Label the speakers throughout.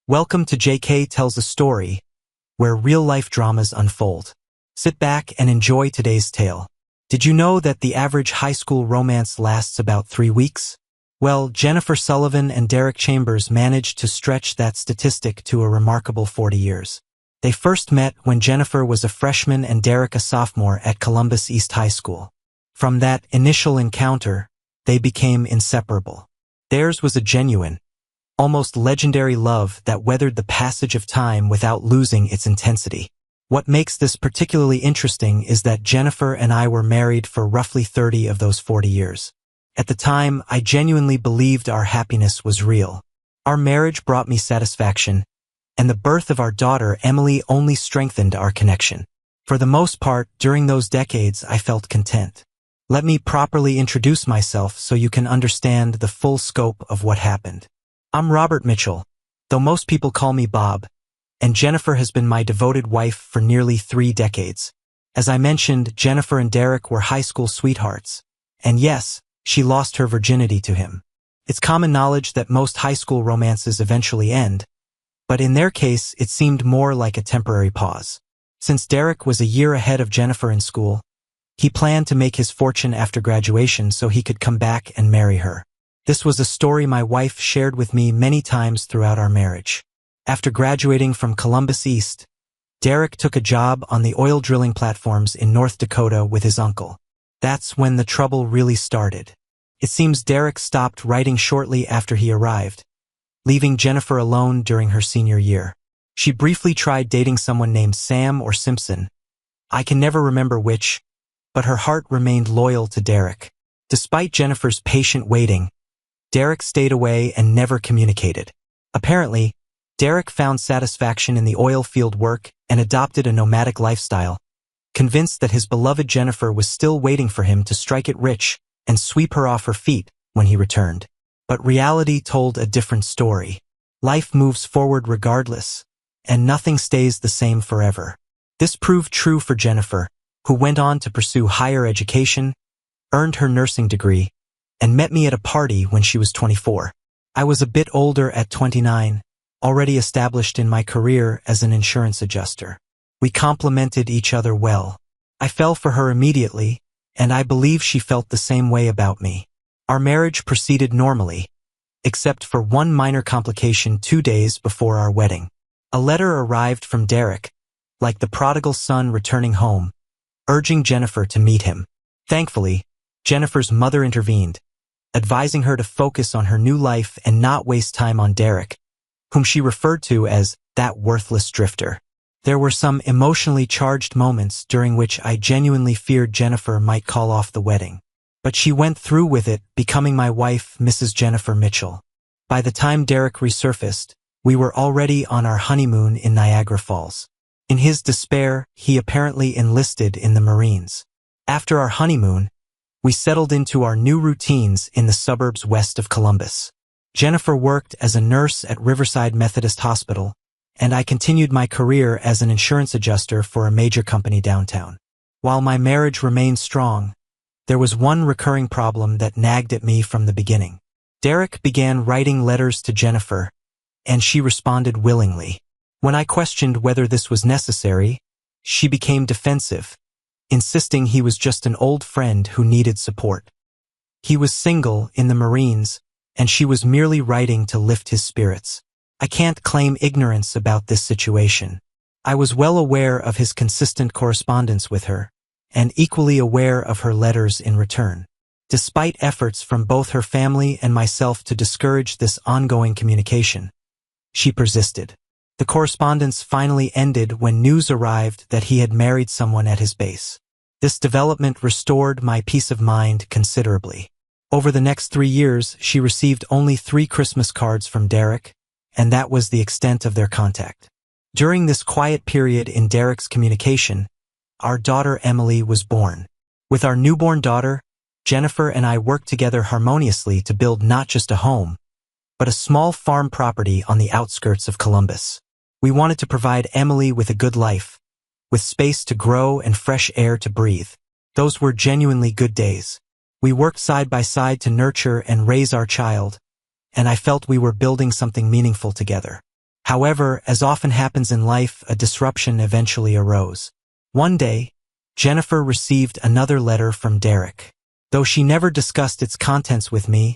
Speaker 1: Welcome to JK Tells a Story, where real-life dramas unfold. Sit back and enjoy today's tale. Did you know that the average high school romance lasts about 3 weeks? Well, Jennifer Sullivan and Derek Chambers managed to stretch that statistic to a remarkable 40 years. They first met when Jennifer was a freshman and Derek a sophomore at Columbus East High School. From that initial encounter, they became inseparable. Theirs was a genuine, almost legendary love that weathered the passage of time without losing its intensity. What makes this particularly interesting is that Jennifer and I were married for roughly 30 of those 40 years. At the time, I genuinely believed our happiness was real. Our marriage brought me satisfaction, and the birth of our daughter, Emily, only strengthened our connection. For the most part, during those decades, I felt content. Let me properly introduce myself so you can understand the full scope of what happened. I'm Robert Mitchell, though most people call me Bob, and Jennifer has been my devoted wife for nearly 3 decades. As I mentioned, Jennifer and Derek were high school sweethearts, and yes, she lost her virginity to him. It's common knowledge that most high school romances eventually end, but in their case, it seemed more like a temporary pause. Since Derek was a year ahead of Jennifer in school, he planned to make his fortune after graduation so he could come back and marry her. This was a story my wife shared with me many times throughout our marriage. After graduating from Columbus East, Derek took a job on the oil drilling platforms in North Dakota with his uncle. That's when the trouble really started. It seems Derek stopped writing shortly after he arrived, leaving Jennifer alone during her senior year. She briefly tried dating someone named Sam or Simpson. I can never remember which, but her heart remained loyal to Derek. Despite Jennifer's patient waiting, Derek stayed away and never communicated. Apparently, Derek found satisfaction in the oil field work and adopted a nomadic lifestyle, convinced that his beloved Jennifer was still waiting for him to strike it rich and sweep her off her feet when he returned. But reality told a different story. Life moves forward regardless, and nothing stays the same forever. This proved true for Jennifer, who went on to pursue higher education, earned her nursing degree, and met me at a party when she was 24. I was a bit older at 29, already established in my career as an insurance adjuster. We complemented each other well. I fell for her immediately, and I believe she felt the same way about me. Our marriage proceeded normally, except for one minor complication 2 days before our wedding. A letter arrived from Derek, like the prodigal son returning home, urging Jennifer to meet him. Thankfully, Jennifer's mother intervened, advising her to focus on her new life and not waste time on Derek, whom she referred to as that worthless drifter. There were some emotionally charged moments during which I genuinely feared Jennifer might call off the wedding. But she went through with it, becoming my wife, Mrs. Jennifer Mitchell. By the time Derek resurfaced, we were already on our honeymoon in Niagara Falls. In his despair, he apparently enlisted in the Marines. After our honeymoon, we settled into our new routines in the suburbs west of Columbus. Jennifer worked as a nurse at Riverside Methodist Hospital, and I continued my career as an insurance adjuster for a major company downtown. While my marriage remained strong, there was one recurring problem that nagged at me from the beginning. Derek began writing letters to Jennifer, and she responded willingly. When I questioned whether this was necessary, she became defensive, insisting he was just an old friend who needed support. He was single in the Marines, and she was merely writing to lift his spirits. I can't claim ignorance about this situation. I was well aware of his consistent correspondence with her, and equally aware of her letters in return. Despite efforts from both her family and myself to discourage this ongoing communication, she persisted. The correspondence finally ended when news arrived that he had married someone at his base. This development restored my peace of mind considerably. Over the next 3 years, she received only 3 Christmas cards from Derek, and that was the extent of their contact. During this quiet period in Derek's communication, our daughter Emily was born. With our newborn daughter, Jennifer and I worked together harmoniously to build not just a home, but a small farm property on the outskirts of Columbus. We wanted to provide Emily with a good life, with space to grow and fresh air to breathe. Those were genuinely good days. We worked side by side to nurture and raise our child, and I felt we were building something meaningful together. However, as often happens in life, a disruption eventually arose. One day, Jennifer received another letter from Derek. Though she never discussed its contents with me,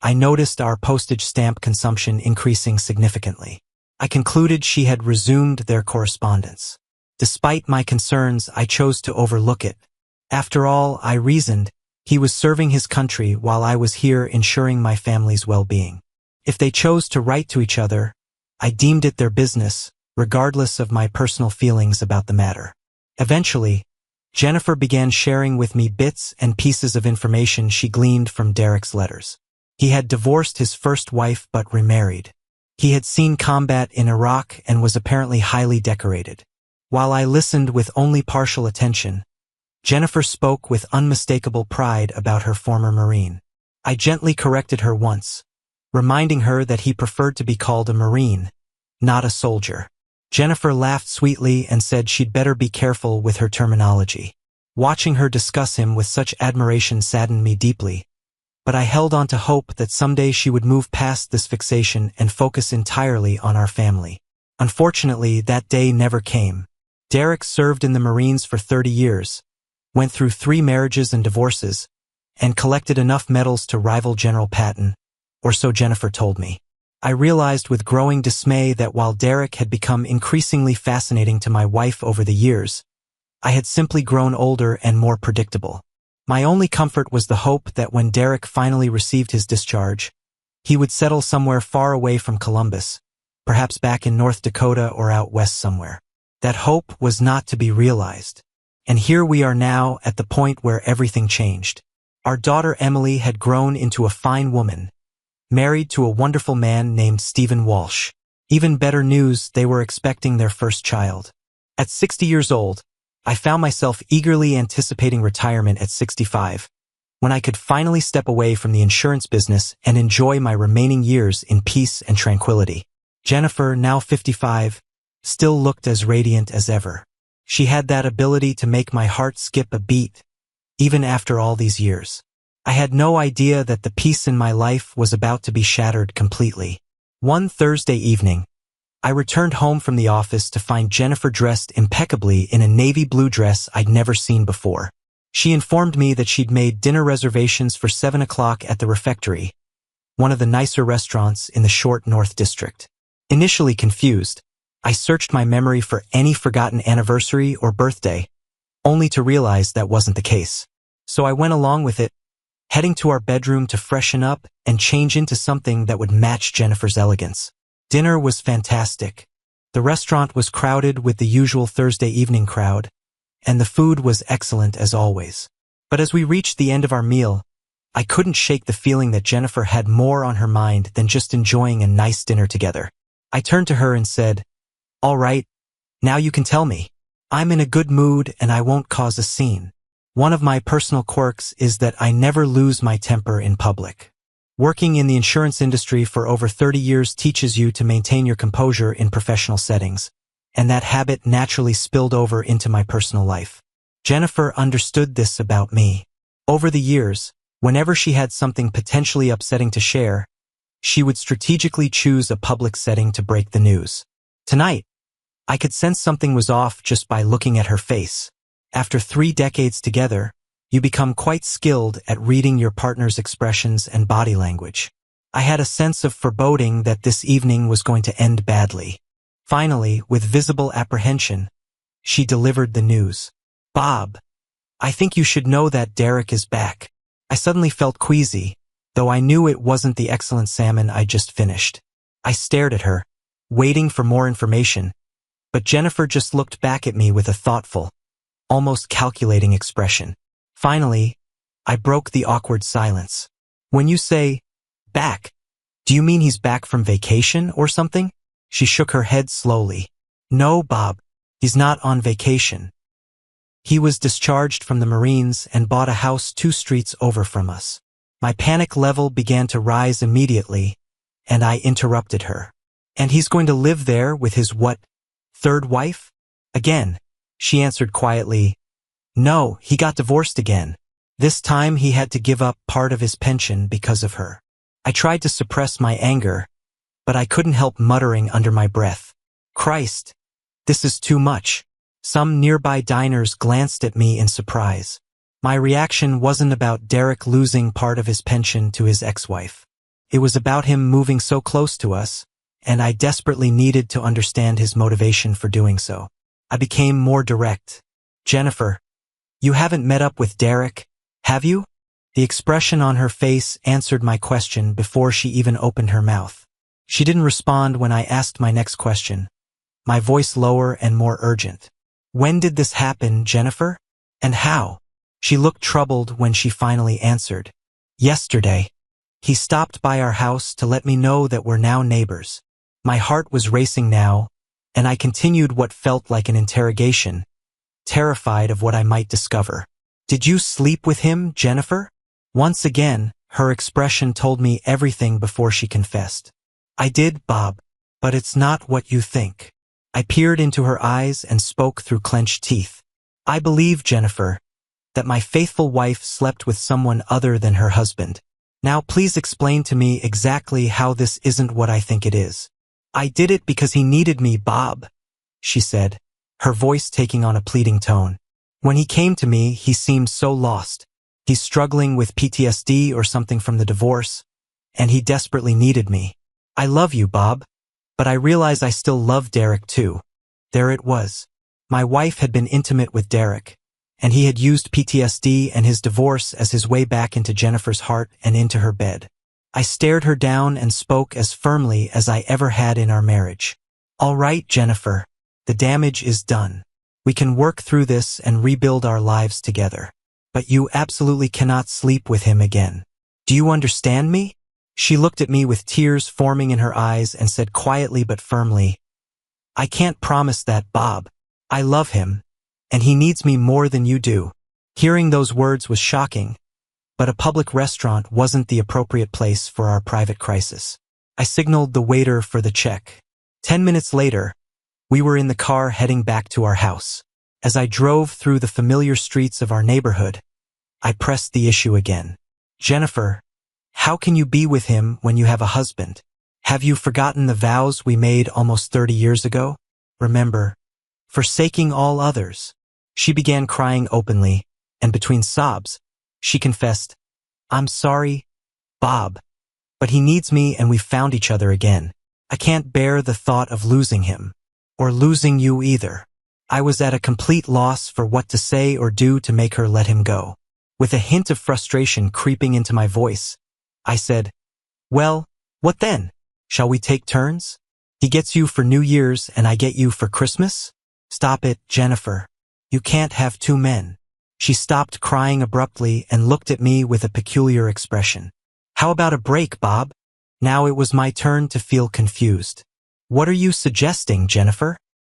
Speaker 1: I noticed our postage stamp consumption increasing significantly. I concluded she had resumed their correspondence. Despite my concerns, I chose to overlook it. After all, I reasoned, he was serving his country while I was here ensuring my family's well-being. If they chose to write to each other, I deemed it their business, regardless of my personal feelings about the matter. Eventually, Jennifer began sharing with me bits and pieces of information she gleaned from Derek's letters. He had divorced his first wife but remarried. He had seen combat in Iraq and was apparently highly decorated. While I listened with only partial attention, Jennifer spoke with unmistakable pride about her former Marine. I gently corrected her once, reminding her that he preferred to be called a Marine, not a soldier. Jennifer laughed sweetly and said she'd better be careful with her terminology. Watching her discuss him with such admiration saddened me deeply, but I held on to hope that someday she would move past this fixation and focus entirely on our family. Unfortunately, that day never came. Derek served in the Marines for 30 years, went through 3 marriages and divorces, and collected enough medals to rival General Patton, or so Jennifer told me. I realized with growing dismay that while Derek had become increasingly fascinating to my wife over the years, I had simply grown older and more predictable. My only comfort was the hope that when Derek finally received his discharge, he would settle somewhere far away from Columbus, perhaps back in North Dakota or out west somewhere. That hope was not to be realized. And here we are now at the point where everything changed. Our daughter Emily had grown into a fine woman, married to a wonderful man named Stephen Walsh. Even better news, they were expecting their first child. At 60 years old, I found myself eagerly anticipating retirement at 65, when I could finally step away from the insurance business and enjoy my remaining years in peace and tranquility. Jennifer, now 55, still looked as radiant as ever. She had that ability to make my heart skip a beat, even after all these years. I had no idea that the peace in my life was about to be shattered completely. One Thursday evening, I returned home from the office to find Jennifer dressed impeccably in a navy blue dress I'd never seen before. She informed me that she'd made dinner reservations for 7 o'clock at the Refectory, one of the nicer restaurants in the Short North District. Initially confused, I searched my memory for any forgotten anniversary or birthday, only to realize that wasn't the case. So I went along with it, heading to our bedroom to freshen up and change into something that would match Jennifer's elegance. Dinner was fantastic. The restaurant was crowded with the usual Thursday evening crowd, and the food was excellent as always. But as we reached the end of our meal, I couldn't shake the feeling that Jennifer had more on her mind than just enjoying a nice dinner together. I turned to her and said, "All right, now you can tell me. I'm in a good mood and I won't cause a scene. One of my personal quirks is that I never lose my temper in public. Working in the insurance industry for over 30 years teaches you to maintain your composure in professional settings, and that habit naturally spilled over into my personal life." Jennifer understood this about me. Over the years, whenever she had something potentially upsetting to share, she would strategically choose a public setting to break the news. Tonight, I could sense something was off just by looking at her face. After 3 decades together, you become quite skilled at reading your partner's expressions and body language. I had a sense of foreboding that this evening was going to end badly. Finally, with visible apprehension, she delivered the news. "Bob, I think you should know that Derek is back." I suddenly felt queasy, though I knew it wasn't the excellent salmon I just finished. I stared at her, waiting for more information, but Jennifer just looked back at me with a thoughtful, almost calculating expression. Finally, I broke the awkward silence. "When you say, back, do you mean he's back from vacation or something?" She shook her head slowly. "No, Bob, he's not on vacation. He was discharged from the Marines and bought a house 2 streets over from us." My panic level began to rise immediately, and I interrupted her. "And he's going to live there with his what, 3rd wife?" "Again," she answered quietly. "No, he got divorced again. This time he had to give up part of his pension because of her." I tried to suppress my anger, but I couldn't help muttering under my breath, "Christ, this is too much." Some nearby diners glanced at me in surprise. My reaction wasn't about Derek losing part of his pension to his ex-wife. It was about him moving so close to us, and I desperately needed to understand his motivation for doing so. I became more direct. "Jennifer, you haven't met up with Derek, have you?" The expression on her face answered my question before she even opened her mouth. She didn't respond when I asked my next question, my voice lower and more urgent. "When did this happen, Jennifer? And how?" She looked troubled when she finally answered. "Yesterday. He stopped by our house to let me know that we're now neighbors." My heart was racing now, and I continued what felt like an interrogation, terrified of what I might discover. "Did you sleep with him, Jennifer?" Once again, her expression told me everything before she confessed. "I did, Bob, but it's not what you think." I peered into her eyes and spoke through clenched teeth. "I believe, Jennifer, that my faithful wife slept with someone other than her husband. Now please explain to me exactly how this isn't what I think it is." "I did it because he needed me, Bob," she said, her voice taking on a pleading tone. "When he came to me, he seemed so lost. He's struggling with PTSD or something from the divorce, and he desperately needed me. I love you, Bob, but I realize I still love Derek too." There it was. My wife had been intimate with Derek, and he had used PTSD and his divorce as his way back into Jennifer's heart and into her bed. I stared her down and spoke as firmly as I ever had in our marriage. "All right, Jennifer, the damage is done. We can work through this and rebuild our lives together. But you absolutely cannot sleep with him again. Do you understand me?" She looked at me with tears forming in her eyes and said quietly but firmly, "I can't promise that, Bob. I love him, and he needs me more than you do." Hearing those words was shocking, but a public restaurant wasn't the appropriate place for our private crisis. I signaled the waiter for the check. 10 minutes later, we were in the car heading back to our house. As I drove through the familiar streets of our neighborhood, I pressed the issue again. "Jennifer, how can you be with him when you have a husband? Have you forgotten the vows we made almost 30 years ago? Remember, forsaking all others." She began crying openly, and between sobs, she confessed, "I'm sorry, Bob, but he needs me and we found each other again. I can't bear the thought of losing him, or losing you either." I was at a complete loss for what to say or do to make her let him go. With a hint of frustration creeping into my voice, I said, "Well, what then? Shall we take turns? He gets you for New Year's and I get you for Christmas?" "Stop it, Jennifer. You can't have two men." She stopped crying abruptly and looked at me with a peculiar expression. "How about a break, Bob?" Now it was my turn to feel confused. "What are you suggesting, Jennifer?"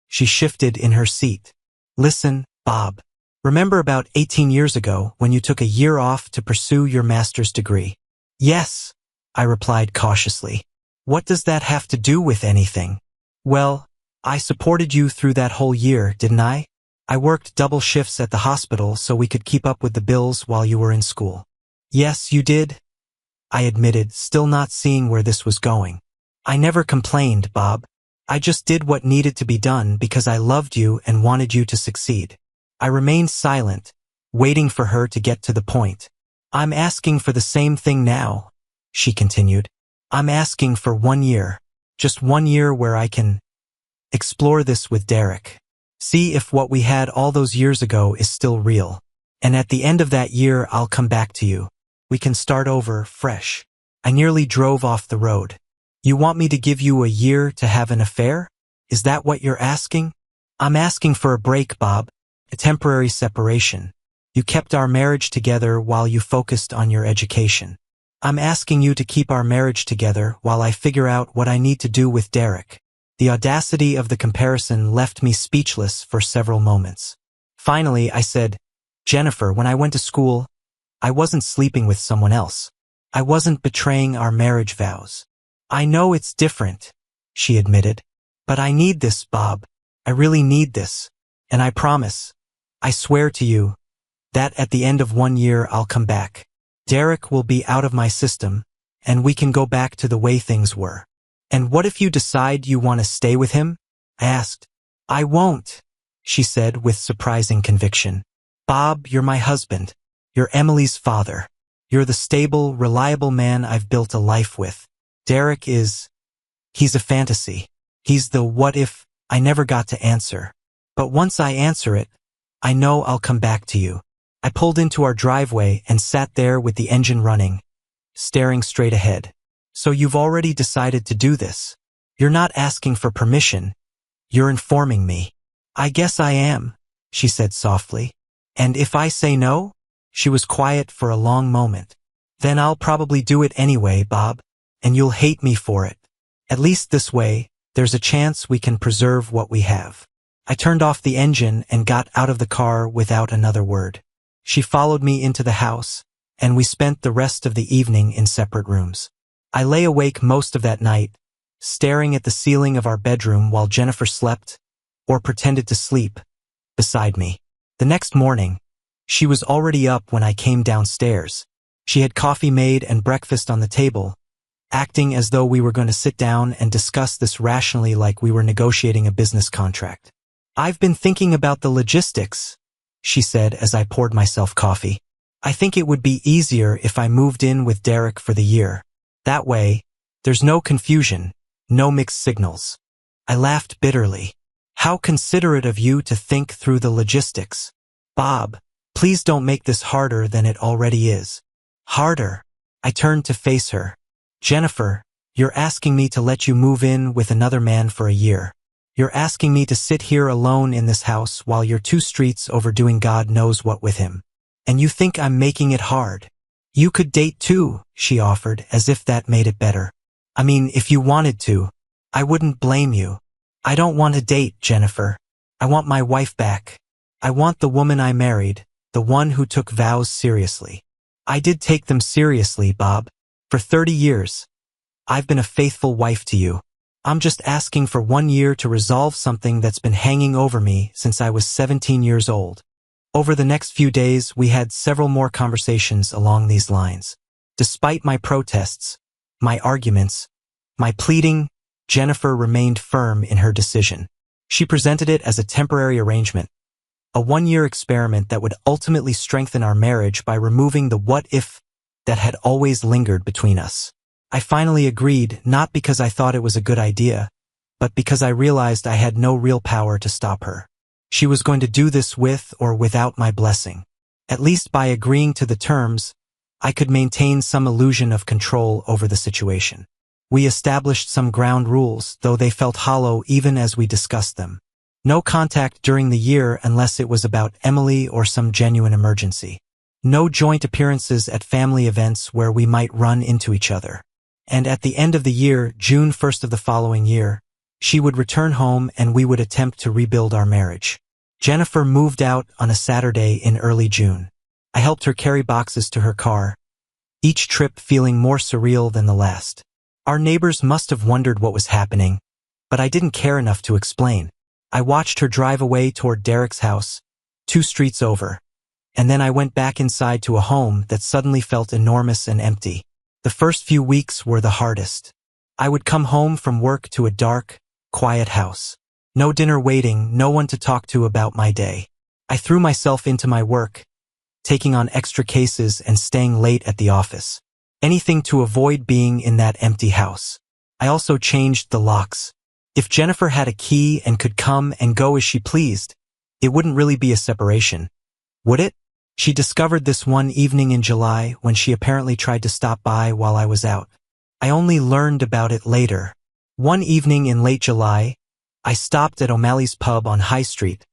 Speaker 1: She shifted in her seat. "Listen, Bob. Remember about 18 years ago when you took a year off to pursue your master's degree?" "Yes," I replied cautiously. "What does that have to do with anything?" "Well, I supported you through that whole year, didn't I? I worked double shifts at the hospital so we could keep up with the bills while you were in school." "Yes, you did," I admitted, still not seeing where this was going. "I never complained, Bob. I just did what needed to be done because I loved you and wanted you to succeed." I remained silent, waiting for her to get to the point. "I'm asking for the same thing now," she continued. "I'm asking for 1 year. Just 1 year where I can explore this with Derek. See if what we had all those years ago is still real. And at the end of that year, I'll come back to you. We can start over, fresh." I nearly drove off the road. "You want me to give you a year to have an affair? Is that what you're asking?" "I'm asking for a break, Bob. A temporary separation. You kept our marriage together while you focused on your education. I'm asking you to keep our marriage together while I figure out what I need to do with Derek." The audacity of the comparison left me speechless for several moments. Finally, I said, "Jennifer, when I went to school, I wasn't sleeping with someone else. I wasn't betraying our marriage vows." "I know it's different," she admitted. "But I need this, Bob. I really need this. And I promise, I swear to you, that at the end of 1 year I'll come back. Derek will be out of my system, and we can go back to the way things were." And what if you decide you want to stay with him? I asked. I won't, she said with surprising conviction. Bob, you're my husband. You're Emily's father. You're the stable, reliable man I've built a life with. Derek he's a fantasy. He's the what if I never got to answer. But once I answer it, I know I'll come back to you. I pulled into our driveway and sat there with the engine running, staring straight ahead. So you've already decided to do this. You're not asking for permission. You're informing me. I guess I am, she said softly. And if I say no? She was quiet for a long moment. Then I'll probably do it anyway, Bob, and you'll hate me for it. At least this way, there's a chance we can preserve what we have. I turned off the engine and got out of the car without another word. She followed me into the house, and we spent the rest of the evening in separate rooms. I lay awake most of that night, staring at the ceiling of our bedroom while Jennifer slept, or pretended to sleep, beside me. The next morning, she was already up when I came downstairs. She had coffee made and breakfast on the table, acting as though we were going to sit down and discuss this rationally like we were negotiating a business contract. I've been thinking about the logistics, she said as I poured myself coffee. I think it would be easier if I moved in with Derek for the year. That way, there's no confusion, no mixed signals. I laughed bitterly. How considerate of you to think through the logistics. Bob, please don't make this harder than it already is. Harder? I turned to face her. Jennifer, you're asking me to let you move in with another man for a year. You're asking me to sit here alone in this house while you're 2 streets over doing God knows what with him. And you think I'm making it hard. You could date too, she offered, as if that made it better. I mean, if you wanted to, I wouldn't blame you. I don't want to date, Jennifer. I want my wife back. I want the woman I married, the one who took vows seriously. I did take them seriously, Bob. For 30 years. I've been a faithful wife to you. I'm just asking for 1 year to resolve something that's been hanging over me since I was 17 years old. Over the next few days, we had several more conversations along these lines. Despite my protests, my arguments, my pleading, Jennifer remained firm in her decision. She presented it as a temporary arrangement, a 1-year experiment that would ultimately strengthen our marriage by removing the what-if that had always lingered between us. I finally agreed, not because I thought it was a good idea, but because I realized I had no real power to stop her. She was going to do this with or without my blessing. At least by agreeing to the terms, I could maintain some illusion of control over the situation. We established some ground rules, though they felt hollow even as we discussed them. No contact during the year unless it was about Emily or some genuine emergency. No joint appearances at family events where we might run into each other. And at the end of the year, June 1st of the following year, she would return home and we would attempt to rebuild our marriage. Jennifer moved out on a Saturday in early June. I helped her carry boxes to her car, each trip feeling more surreal than the last. Our neighbors must have wondered what was happening, but I didn't care enough to explain. I watched her drive away toward Derek's house, 2 streets over, and then I went back inside to a home that suddenly felt enormous and empty. The first few weeks were the hardest. I would come home from work to a dark, quiet house. No dinner waiting, no one to talk to about my day. I threw myself into my work, taking on extra cases and staying late at the office. Anything to avoid being in that empty house. I also changed the locks. If Jennifer had a key and could come and go as she pleased, it wouldn't really be a separation, would it? She discovered this one evening in July when she apparently tried to stop by while I was out. I only learned about it later. One evening in late July, I stopped at O'Malley's Pub on High Street,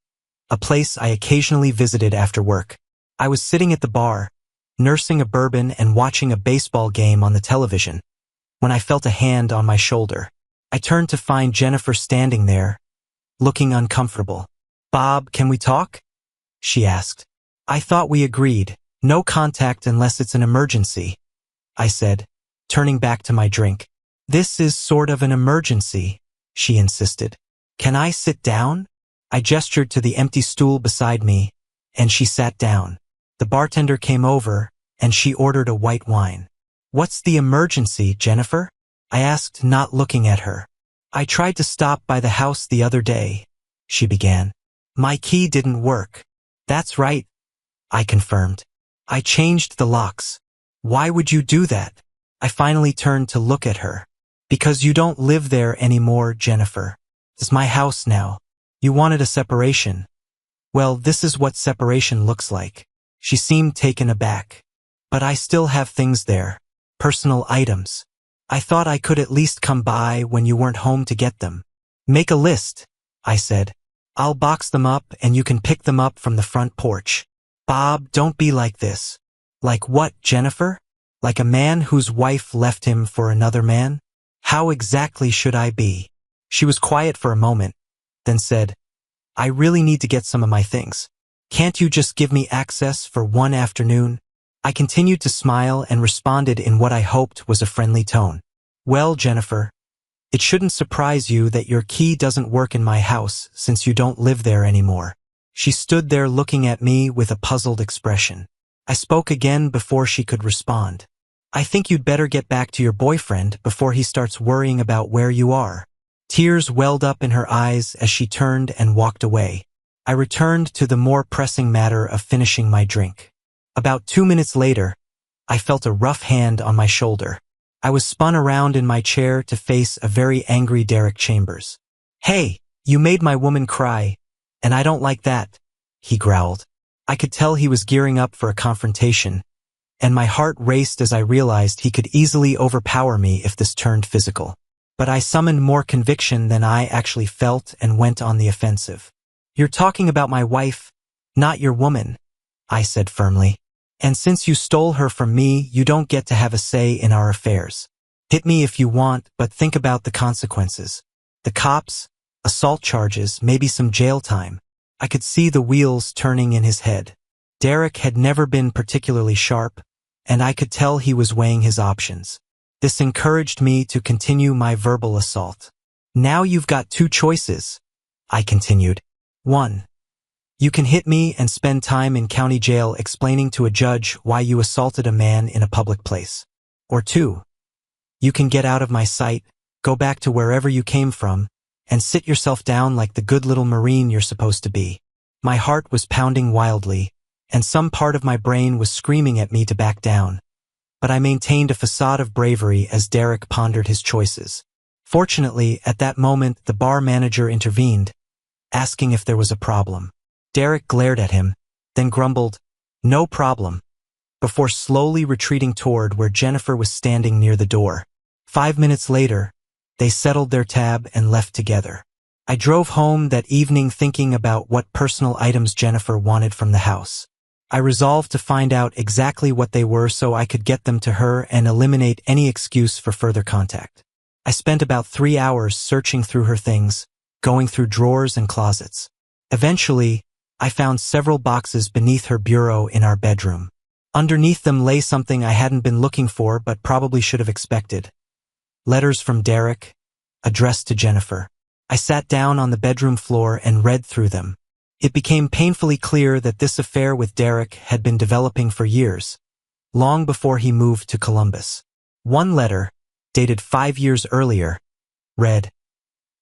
Speaker 1: a place I occasionally visited after work. I was sitting at the bar, nursing a bourbon and watching a baseball game on the television, when I felt a hand on my shoulder. I turned to find Jennifer standing there, looking uncomfortable. "Bob, can we talk?" she asked. "I thought we agreed. No contact unless it's an emergency," I said, turning back to my drink. "This is sort of an emergency," she insisted. "Can I sit down?" I gestured to the empty stool beside me, and she sat down. The bartender came over, and she ordered a white wine. "What's the emergency, Jennifer?" I asked, not looking at her. I tried to stop by the house the other day, she began. My key didn't work. That's right, I confirmed. I changed the locks. Why would you do that? I finally turned to look at her. Because you don't live there anymore, Jennifer. It's my house now. You wanted a separation. Well, this is what separation looks like. She seemed taken aback. But I still have things there. Personal items. I thought I could at least come by when you weren't home to get them. Make a list, I said. I'll box them up and you can pick them up from the front porch. Bob, don't be like this. Like what, Jennifer? Like a man whose wife left him for another man? How exactly should I be? She was quiet for a moment, then said, I really need to get some of my things. Can't you just give me access for one afternoon? I continued to smile and responded in what I hoped was a friendly tone. Well, Jennifer, it shouldn't surprise you that your key doesn't work in my house since you don't live there anymore. She stood there looking at me with a puzzled expression. I spoke again before she could respond. I think you'd better get back to your boyfriend before he starts worrying about where you are. Tears welled up in her eyes as she turned and walked away. I returned to the more pressing matter of finishing my drink. About 2 minutes later, I felt a rough hand on my shoulder. I was spun around in my chair to face a very angry Derek Chambers. Hey, you made my woman cry, and I don't like that, he growled. I could tell he was gearing up for a confrontation, and my heart raced as I realized he could easily overpower me if this turned physical. But I summoned more conviction than I actually felt and went on the offensive. You're talking about my wife, not your woman, I said firmly. And since you stole her from me, you don't get to have a say in our affairs. Hit me if you want, but think about the consequences. The cops, assault charges, maybe some jail time. I could see the wheels turning in his head. Derek had never been particularly sharp, and I could tell he was weighing his options. This encouraged me to continue my verbal assault. Now you've got two choices, I continued. 1. You can hit me and spend time in county jail explaining to a judge why you assaulted a man in a public place. Or 2. You can get out of my sight, go back to wherever you came from, and sit yourself down like the good little Marine you're supposed to be. My heart was pounding wildly, and some part of my brain was screaming at me to back down. But I maintained a facade of bravery as Derek pondered his choices. Fortunately, at that moment, the bar manager intervened, asking if there was a problem. Derek glared at him, then grumbled, "No problem," before slowly retreating toward where Jennifer was standing near the door. 5 minutes later, they settled their tab and left together. I drove home that evening thinking about what personal items Jennifer wanted from the house. I resolved to find out exactly what they were so I could get them to her and eliminate any excuse for further contact. I spent about 3 hours searching through her things, going through drawers and closets. Eventually, I found several boxes beneath her bureau in our bedroom. Underneath them lay something I hadn't been looking for but probably should have expected. Letters from Derek, addressed to Jennifer. I sat down on the bedroom floor and read through them. It became painfully clear that this affair with Derek had been developing for years, long before he moved to Columbus. One letter, dated 5 years earlier, read,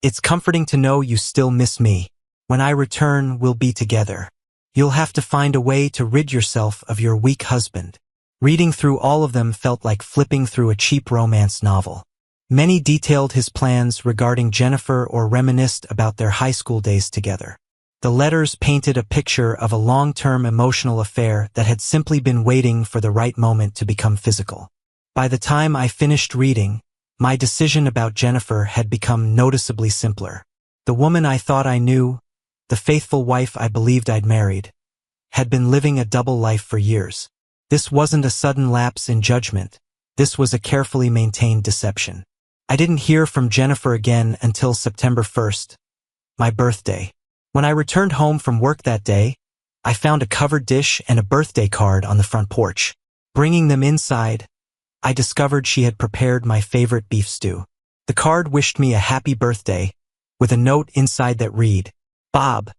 Speaker 1: "It's comforting to know you still miss me. When I return, we'll be together. You'll have to find a way to rid yourself of your weak husband." Reading through all of them felt like flipping through a cheap romance novel. Many detailed his plans regarding Jennifer or reminisced about their high school days together. The letters painted a picture of a long-term emotional affair that had simply been waiting for the right moment to become physical. By the time I finished reading, my decision about Jennifer had become noticeably simpler. The woman I thought I knew, the faithful wife I believed I'd married, had been living a double life for years. This wasn't a sudden lapse in judgment. This was a carefully maintained deception. I didn't hear from Jennifer again until September 1st, my birthday. When I returned home from work that day, I found a covered dish and a birthday card on the front porch. Bringing them inside, I discovered she had prepared my favorite beef stew. The card wished me a happy birthday, with a note inside that read, "Bob,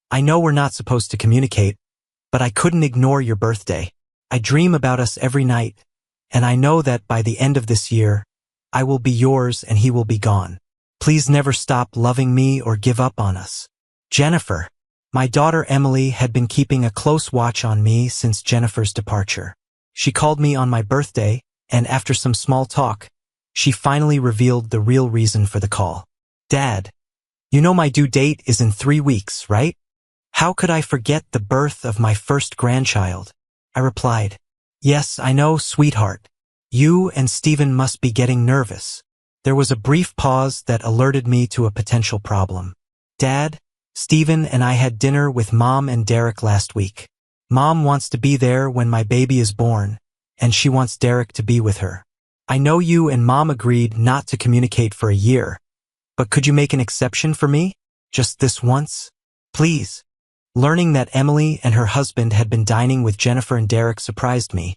Speaker 1: I know we're not supposed to communicate, but I couldn't ignore your birthday. I dream about us every night, and I know that by the end of this year, I will be yours and he will be gone. Please never stop loving me or give up on us. Jennifer. My daughter Emily had been keeping a close watch on me since Jennifer's departure. She called me on my birthday, and after some small talk, she finally revealed the real reason for the call. Dad, you know my due date is in 3 weeks, right? How could I forget the birth of my first grandchild? I replied, Yes, I know, sweetheart. You and Stephen must be getting nervous. There was a brief pause that alerted me to a potential problem. Dad, Stephen and I had dinner with Mom and Derek last week. Mom wants to be there when my baby is born, and she wants Derek to be with her. I know you and Mom agreed not to communicate for a year, but could you make an exception for me? Just this once? Please. Learning that Emily and her husband had been dining with Jennifer and Derek surprised me,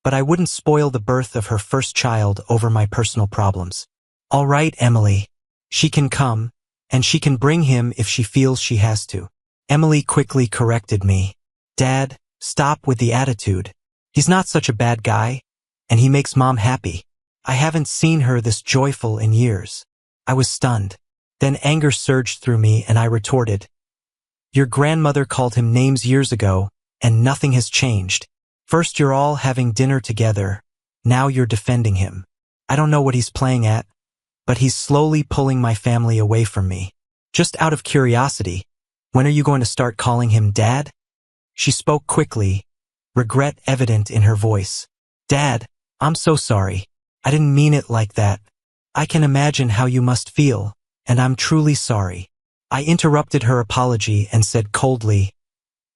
Speaker 1: but I wouldn't spoil the birth of her first child over my personal problems. All right, Emily. She can come, and she can bring him if she feels she has to. Emily quickly corrected me. Dad, stop with the attitude. He's not such a bad guy, and he makes Mom happy. I haven't seen her this joyful in years. I was stunned. Then anger surged through me and I retorted, Your grandmother called him names years ago, and nothing has changed. First you're all having dinner together, now you're defending him. I don't know what he's playing at, but he's slowly pulling my family away from me. Just out of curiosity, when are you going to start calling him Dad? She spoke quickly, regret evident in her voice. Dad, I'm so sorry. I didn't mean it like that. I can imagine how you must feel, and I'm truly sorry. I interrupted her apology and said coldly,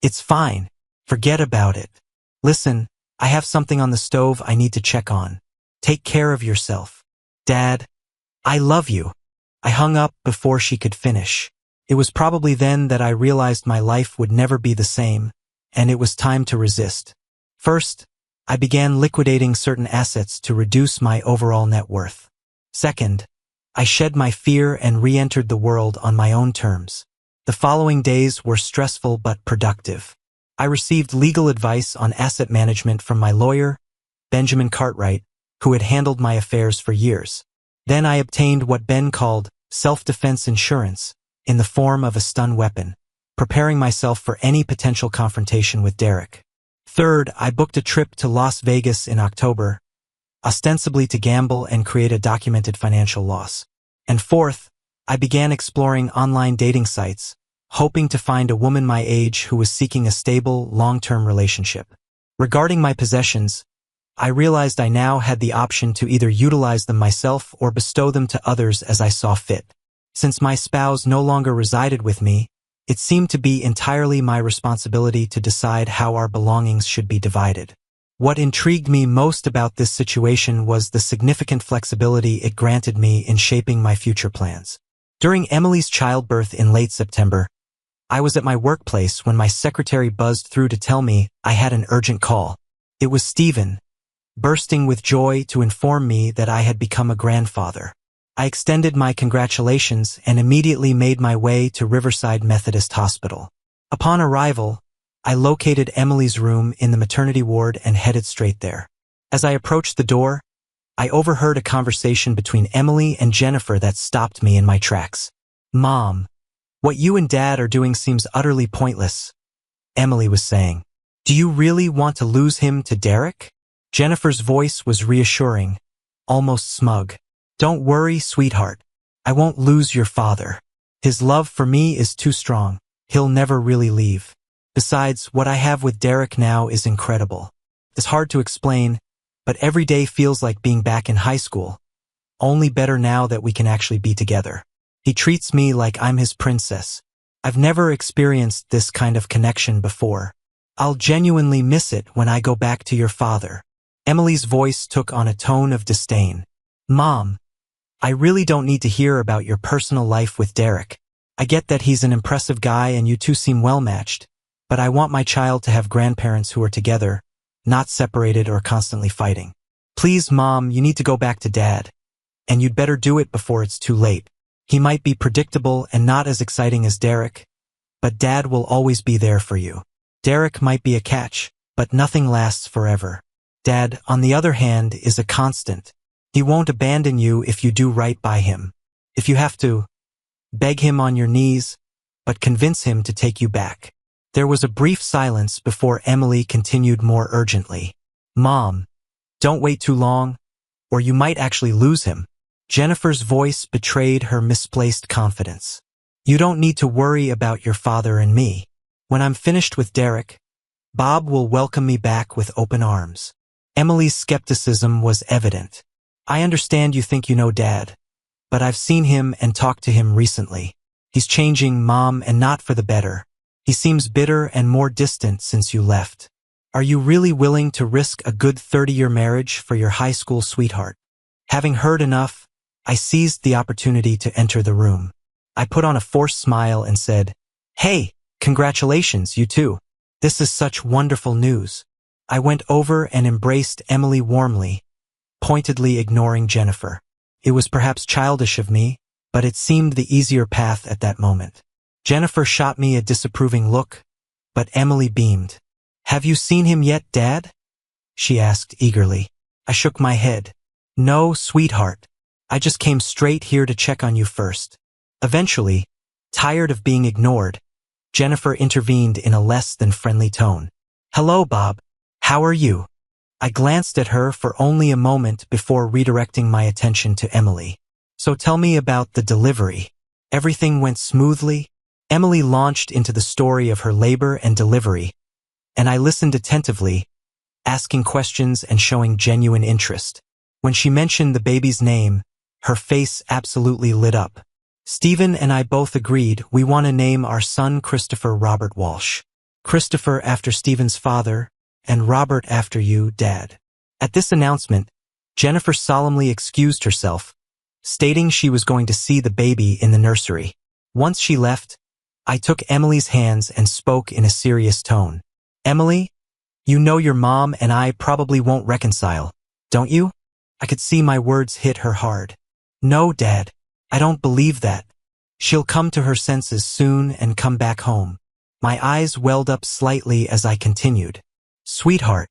Speaker 1: It's fine. Forget about it. Listen, I have something on the stove I need to check on. Take care of yourself. Dad, I love you. I hung up before she could finish. It was probably then that I realized my life would never be the same, and it was time to resist. First, I began liquidating certain assets to reduce my overall net worth. Second, I shed my fear and re-entered the world on my own terms. The following days were stressful but productive. I received legal advice on asset management from my lawyer, Benjamin Cartwright, who had handled my affairs for years. Then I obtained what Ben called self-defense insurance in the form of a stun weapon, preparing myself for any potential confrontation with Derek. Third, I booked a trip to Las Vegas in October, ostensibly to gamble and create a documented financial loss. And fourth, I began exploring online dating sites, hoping to find a woman my age who was seeking a stable, long-term relationship. Regarding my possessions, I realized I now had the option to either utilize them myself or bestow them to others as I saw fit. Since my spouse no longer resided with me, it seemed to be entirely my responsibility to decide how our belongings should be divided. What intrigued me most about this situation was the significant flexibility it granted me in shaping my future plans. During Emily's childbirth in late September, I was at my workplace when my secretary buzzed through to tell me I had an urgent call. It was Stephen, bursting with joy to inform me that I had become a grandfather. I extended my congratulations and immediately made my way to Riverside Methodist Hospital. Upon arrival, I located Emily's room in the maternity ward and headed straight there. As I approached the door, I overheard a conversation between Emily and Jennifer that stopped me in my tracks. Mom, what you and Dad are doing seems utterly pointless, Emily was saying. Do you really want to lose him to Derek? Jennifer's voice was reassuring, almost smug. Don't worry, sweetheart. I won't lose your father. His love for me is too strong. He'll never really leave. Besides, what I have with Derek now is incredible. It's hard to explain, but every day feels like being back in high school. Only better now that we can actually be together. He treats me like I'm his princess. I've never experienced this kind of connection before. I'll genuinely miss it when I go back to your father. Emily's voice took on a tone of disdain. Mom, I really don't need to hear about your personal life with Derek. I get that he's an impressive guy and you two seem well matched, but I want my child to have grandparents who are together, not separated or constantly fighting. Please, Mom, you need to go back to Dad. And you'd better do it before it's too late. He might be predictable and not as exciting as Derek, but Dad will always be there for you. Derek might be a catch, but nothing lasts forever. Dad, on the other hand, is a constant. He won't abandon you if you do right by him. If you have to, beg him on your knees, but convince him to take you back. There was a brief silence before Emily continued more urgently. Mom, don't wait too long, or you might actually lose him. Jennifer's voice betrayed her misplaced confidence. You don't need to worry about your father and me. When I'm finished with Derek, Bob will welcome me back with open arms. Emily's skepticism was evident. I understand you think you know Dad, but I've seen him and talked to him recently. He's changing, Mom, and not for the better. He seems bitter and more distant since you left. Are you really willing to risk a good 30-year marriage for your high school sweetheart? Having heard enough, I seized the opportunity to enter the room. I put on a forced smile and said, "Hey, congratulations, you too. This is such wonderful news." I went over and embraced Emily warmly, pointedly ignoring Jennifer. It was perhaps childish of me, but it seemed the easier path at that moment. Jennifer shot me a disapproving look, but Emily beamed. "Have you seen him yet, Dad?" she asked eagerly. I shook my head. "No, sweetheart. I just came straight here to check on you first." Eventually, tired of being ignored, Jennifer intervened in a less than friendly tone. "Hello, Bob. How are you?" I glanced at her for only a moment before redirecting my attention to Emily. "So tell me about the delivery. Everything went smoothly?" Emily launched into the story of her labor and delivery, and I listened attentively, asking questions and showing genuine interest. When she mentioned the baby's name, her face absolutely lit up. "Stephen and I both agreed we want to name our son Christopher Robert Walsh. Christopher after Stephen's father, and Robert after you, Dad." At this announcement, Jennifer solemnly excused herself, stating she was going to see the baby in the nursery. Once she left, I took Emily's hands and spoke in a serious tone. "Emily, you know your mom and I probably won't reconcile, don't you?" I could see my words hit her hard. "No, Dad, I don't believe that. She'll come to her senses soon and come back home." My eyes welled up slightly as I continued. "Sweetheart,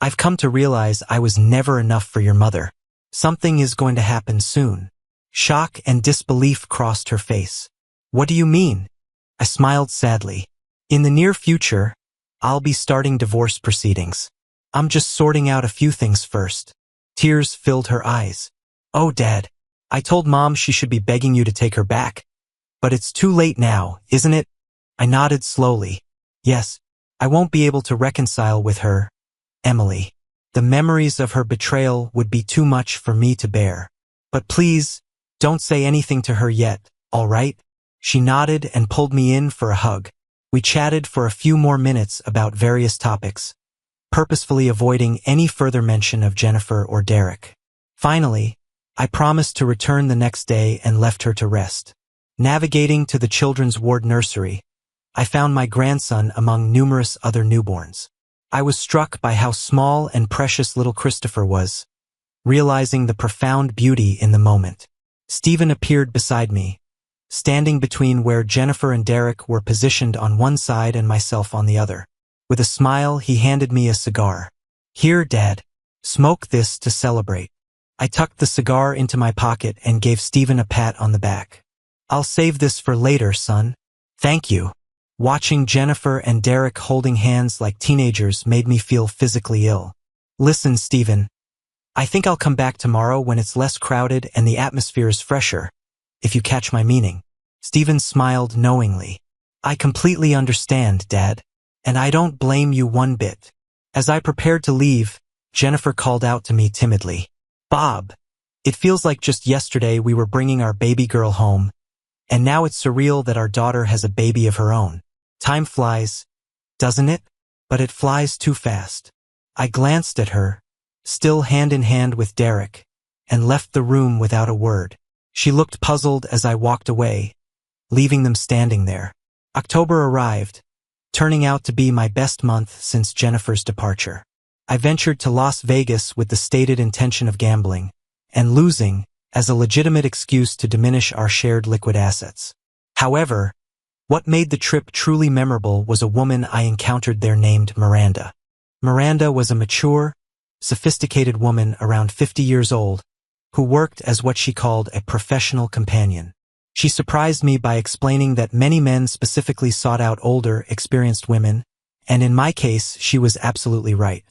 Speaker 1: I've come to realize I was never enough for your mother. Something is going to happen soon." Shock and disbelief crossed her face. "What do you mean?" I smiled sadly. "In the near future, I'll be starting divorce proceedings. I'm just sorting out a few things first." Tears filled her eyes. "Oh, Dad, I told Mom she should be begging you to take her back. But it's too late now, isn't it?" I nodded slowly. "Yes, I won't be able to reconcile with her, Emily. The memories of her betrayal would be too much for me to bear. But please, don't say anything to her yet, all right?" She nodded and pulled me in for a hug. We chatted for a few more minutes about various topics, purposefully avoiding any further mention of Jennifer or Derek. Finally, I promised to return the next day and left her to rest. Navigating to the children's ward nursery, I found my grandson among numerous other newborns. I was struck by how small and precious little Christopher was, realizing the profound beauty in the moment. Stephen appeared beside me, standing between where Jennifer and Derek were positioned on one side and myself on the other. With a smile, he handed me a cigar. "Here, Dad, smoke this to celebrate." I tucked the cigar into my pocket and gave Stephen a pat on the back. "I'll save this for later, son." "Thank you." Watching Jennifer and Derek holding hands like teenagers made me feel physically ill. "Listen, Stephen, I think I'll come back tomorrow when it's less crowded and the atmosphere is fresher, if you catch my meaning." Stephen smiled knowingly. "I completely understand, Dad, and I don't blame you one bit." As I prepared to leave, Jennifer called out to me timidly. "Bob, it feels like just yesterday we were bringing our baby girl home, and now it's surreal that our daughter has a baby of her own. Time flies, doesn't it? But it flies too fast." I glanced at her, still hand in hand with Derek, and left the room without a word. She looked puzzled as I walked away, leaving them standing there. October arrived, turning out to be my best month since Jennifer's departure. I ventured to Las Vegas with the stated intention of gambling, and losing, as a legitimate excuse to diminish our shared liquid assets. However, what made the trip truly memorable was a woman I encountered there named Miranda. Miranda was a mature, sophisticated woman around 50 years old, who worked as what she called a professional companion. She surprised me by explaining that many men specifically sought out older, experienced women, and in my case, she was absolutely right.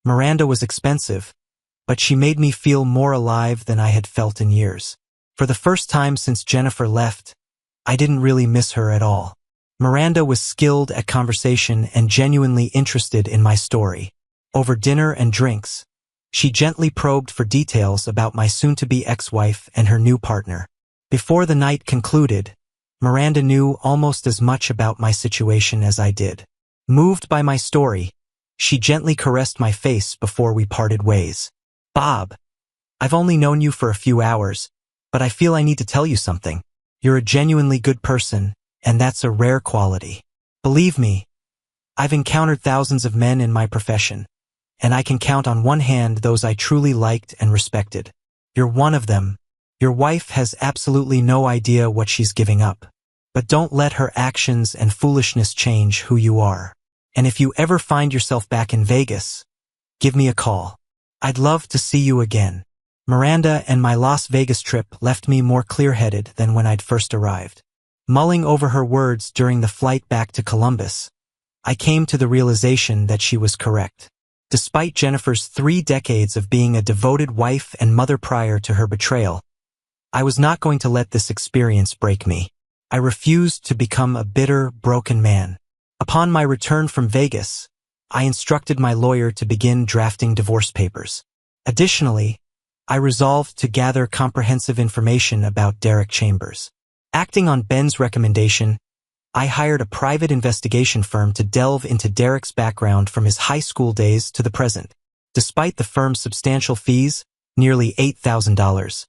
Speaker 1: Miranda was expensive, but she made me feel more alive than I had felt in years. For the first time since Jennifer left, I didn't really miss her at all. Miranda was skilled at conversation and genuinely interested in my story. Over dinner and drinks, she gently probed for details about my soon-to-be ex-wife and her new partner. Before the night concluded, Miranda knew almost as much about my situation as I did. Moved by my story, she gently caressed my face before we parted ways. "Bob, I've only known you for a few hours, but I feel I need to tell you something. You're a genuinely good person, and that's a rare quality. Believe me, I've encountered thousands of men in my profession, and I can count on one hand those I truly liked and respected. You're one of them. Your wife has absolutely no idea what she's giving up. But don't let her actions and foolishness change who you are. And if you ever find yourself back in Vegas, give me a call. I'd love to see you again." Miranda and my Las Vegas trip left me more clear-headed than when I'd first arrived. Mulling over her words during the flight back to Columbus, I came to the realization that she was correct. Despite Jennifer's 3 decades of being a devoted wife and mother prior to her betrayal, I was not going to let this experience break me. I refused to become a bitter, broken man. Upon my return from Vegas, I instructed my lawyer to begin drafting divorce papers. Additionally, I resolved to gather comprehensive information about Derek Chambers. Acting on Ben's recommendation, I hired a private investigation firm to delve into Derek's background from his high school days to the present. Despite the firm's substantial fees, nearly $8,000,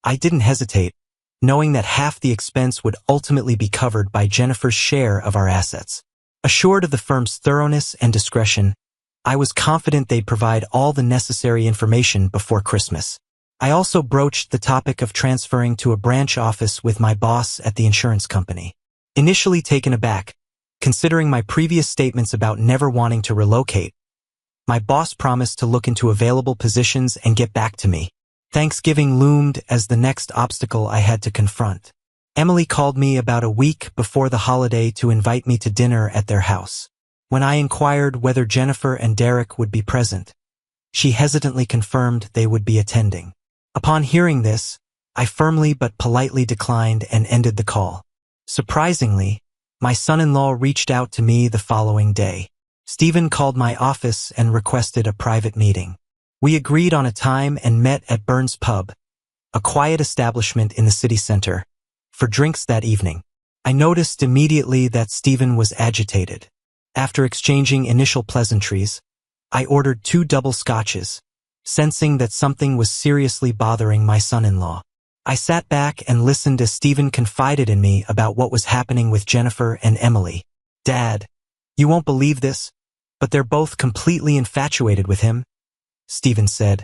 Speaker 1: I didn't hesitate, knowing that half the expense would ultimately be covered by Jennifer's share of our assets. Assured of the firm's thoroughness and discretion, I was confident they'd provide all the necessary information before Christmas. I also broached the topic of transferring to a branch office with my boss at the insurance company. Initially taken aback, considering my previous statements about never wanting to relocate, my boss promised to look into available positions and get back to me. Thanksgiving loomed as the next obstacle I had to confront. Emily called me about a week before the holiday to invite me to dinner at their house. When I inquired whether Jennifer and Derek would be present, she hesitantly confirmed they would be attending. Upon hearing this, I firmly but politely declined and ended the call. Surprisingly, my son-in-law reached out to me the following day. Stephen called my office and requested a private meeting. We agreed on a time and met at Burns Pub, a quiet establishment in the city center, for drinks that evening. I noticed immediately that Stephen was agitated. After exchanging initial pleasantries, I ordered 2 double scotches, sensing that something was seriously bothering my son-in-law. I sat back and listened as Stephen confided in me about what was happening with Jennifer and Emily. "Dad, you won't believe this, but they're both completely infatuated with him," Stephen said,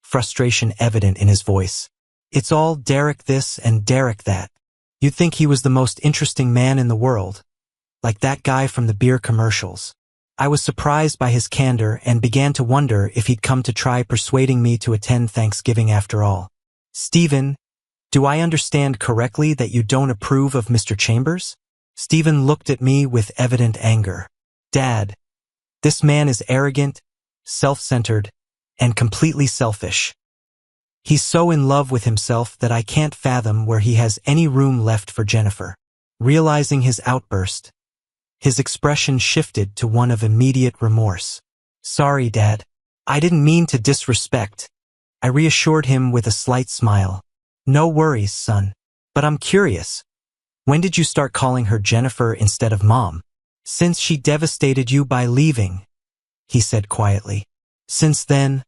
Speaker 1: frustration evident in his voice. "It's all Derek this and Derek that. You'd think he was the most interesting man in the world, like that guy from the beer commercials." I was surprised by his candor and began to wonder if he'd come to try persuading me to attend Thanksgiving after all. "Stephen, do I understand correctly that you don't approve of Mr. Chambers?" Stephen looked at me with evident anger. "Dad, this man is arrogant, self-centered, and completely selfish. He's so in love with himself that I can't fathom where he has any room left for Jennifer." Realizing his outburst, his expression shifted to one of immediate remorse. "Sorry, Dad. I didn't mean to disrespect," I reassured him with a slight smile. "No worries, son. But I'm curious. When did you start calling her Jennifer instead of Mom?" "Since she devastated you by leaving," he said quietly. "Since then,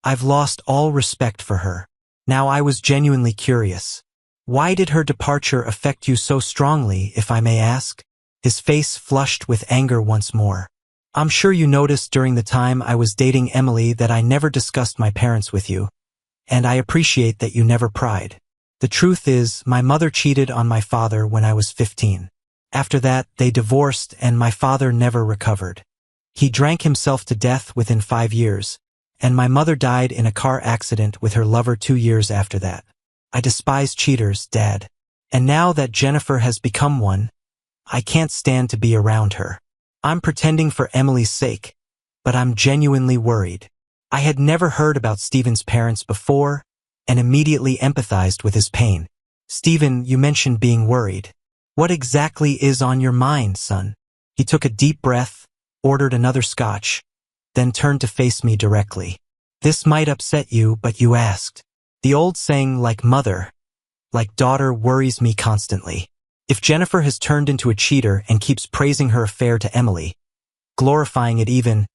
Speaker 1: I've lost all respect for her." Now I was genuinely curious. "Why did her departure affect you so strongly, if I may ask?" His face flushed with anger once more. "I'm sure you noticed during the time I was dating Emily that I never discussed my parents with you, and I appreciate that you never pried. The truth is, my mother cheated on my father when I was 15. After that, they divorced and my father never recovered. He drank himself to death within 5 years, And my mother died in a car accident with her lover 2 years after that. I despise cheaters, Dad. And now that Jennifer has become one, I can't stand to be around her. I'm pretending for Emily's sake, but I'm genuinely worried. I had never heard about Stephen's parents before and immediately empathized with his pain. Stephen, you mentioned being worried. What exactly is on your mind, son? He took a deep breath, ordered another scotch, then turned to face me directly. This might upset you, but you asked. The old saying, like mother, like daughter, worries me constantly. If Jennifer has turned into a cheater and keeps praising her affair to Emily, glorifying it even,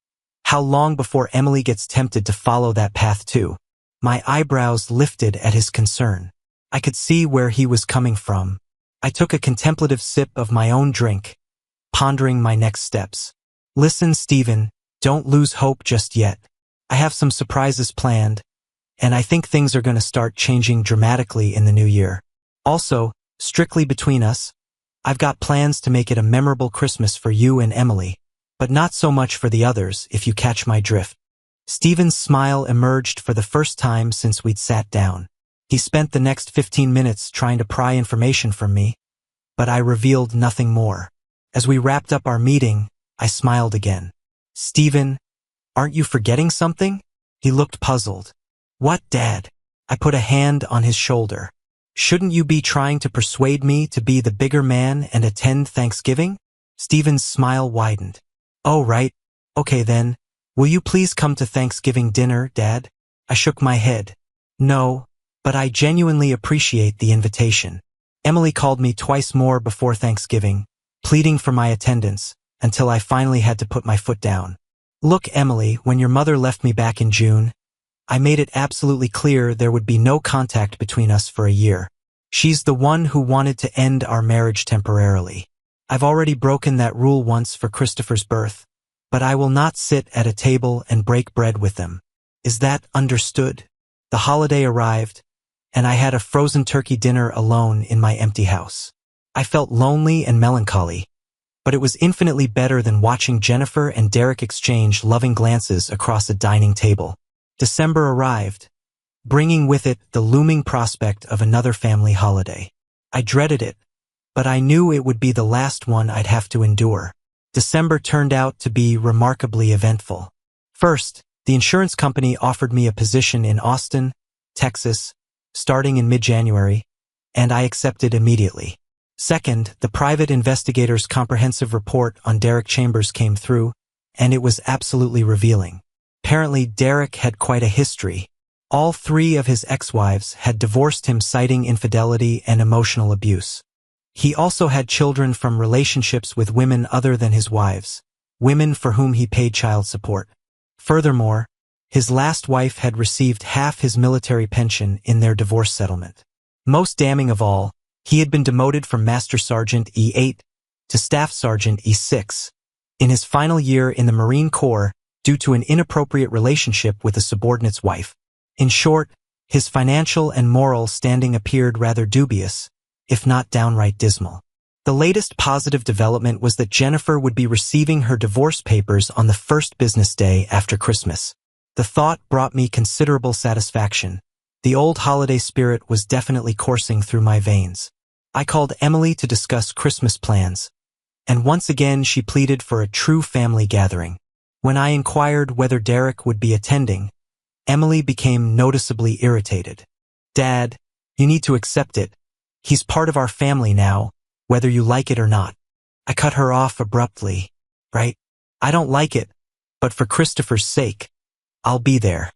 Speaker 1: how long before Emily gets tempted to follow that path too? My eyebrows lifted at his concern. I could see where he was coming from. I took a contemplative sip of my own drink, pondering my next steps. Listen, Stephen, don't lose hope just yet. I have some surprises planned, and I think things are going to start changing dramatically in the new year. Also, strictly between us, I've got plans to make it a memorable Christmas for you and Emily, but not so much for the others, if you catch my drift. Stephen's smile emerged for the first time since we'd sat down. He spent the next 15 minutes trying to pry information from me, but I revealed nothing more. As we wrapped up our meeting, I smiled again. Stephen, aren't you forgetting something? He looked puzzled. What, Dad? I put a hand on his shoulder. Shouldn't you be trying to persuade me to be the bigger man and attend Thanksgiving? Stephen's smile widened. Oh, right. Okay then. Will you please come to Thanksgiving dinner, Dad? I shook my head. No, but I genuinely appreciate the invitation. Emily called me twice more before Thanksgiving, pleading for my attendance, until I finally had to put my foot down. Look, Emily, when your mother left me back in June, I made it absolutely clear there would be no contact between us for a year. She's the one who wanted to end our marriage temporarily. I've already broken that rule once for Christopher's birth, but I will not sit at a table and break bread with them. Is that understood? The holiday arrived, and I had a frozen turkey dinner alone in my empty house. I felt lonely and melancholy, but it was infinitely better than watching Jennifer and Derek exchange loving glances across a dining table. December arrived, bringing with it the looming prospect of another family holiday. I dreaded it, but I knew it would be the last one I'd have to endure. December turned out to be remarkably eventful. First, the insurance company offered me a position in Austin, Texas, starting in mid-January, and I accepted immediately. Second, the private investigator's comprehensive report on Derek Chambers came through, and it was absolutely revealing. Apparently, Derek had quite a history. All 3 of his ex-wives had divorced him, citing infidelity and emotional abuse. He also had children from relationships with women other than his wives, women for whom he paid child support. Furthermore, his last wife had received half his military pension in their divorce settlement. Most damning of all, he had been demoted from Master Sergeant E8 to Staff Sergeant E6 in his final year in the Marine Corps due to an inappropriate relationship with a subordinate's wife. In short, his financial and moral standing appeared rather dubious, if not downright dismal. The latest positive development was that Jennifer would be receiving her divorce papers on the first business day after Christmas. The thought brought me considerable satisfaction. The old holiday spirit was definitely coursing through my veins. I called Emily to discuss Christmas plans, and once again she pleaded for a true family gathering. When I inquired whether Derek would be attending, Emily became noticeably irritated. Dad, you need to accept it. He's part of our family now, whether you like it or not. I cut her off abruptly. Right? I don't like it, but for Christopher's sake, I'll be there.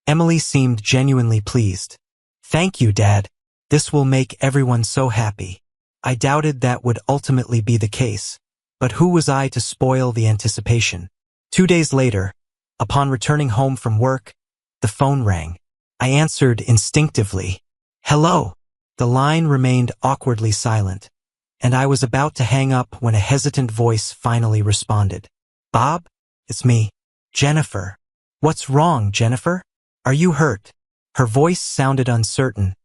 Speaker 1: Emily seemed genuinely pleased. Thank you, Dad. This will make everyone so happy. I doubted that would ultimately be the case, but who was I to spoil the anticipation? 2 days later, upon returning home from work, the phone rang. I answered instinctively. Hello. The line remained awkwardly silent, and I was about to hang up when a hesitant voice finally responded. Bob? It's me. Jennifer. What's wrong, Jennifer? Are you hurt? Her voice sounded uncertain,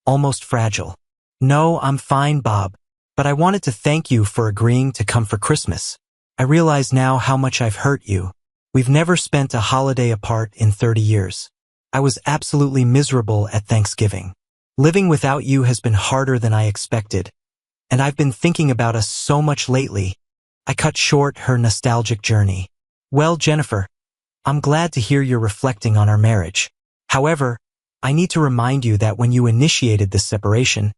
Speaker 1: almost fragile. No, I'm fine, Bob, but I wanted to thank you for agreeing to come for Christmas. I realize now how much I've hurt you, We've never spent a holiday apart in 30 years. I was absolutely miserable at Thanksgiving. Living without you has been harder than I expected, and I've been thinking about us so much lately. I cut short her nostalgic journey. Well, Jennifer, I'm glad to hear you're reflecting on our marriage. However, I need to remind you that when you initiated this separation,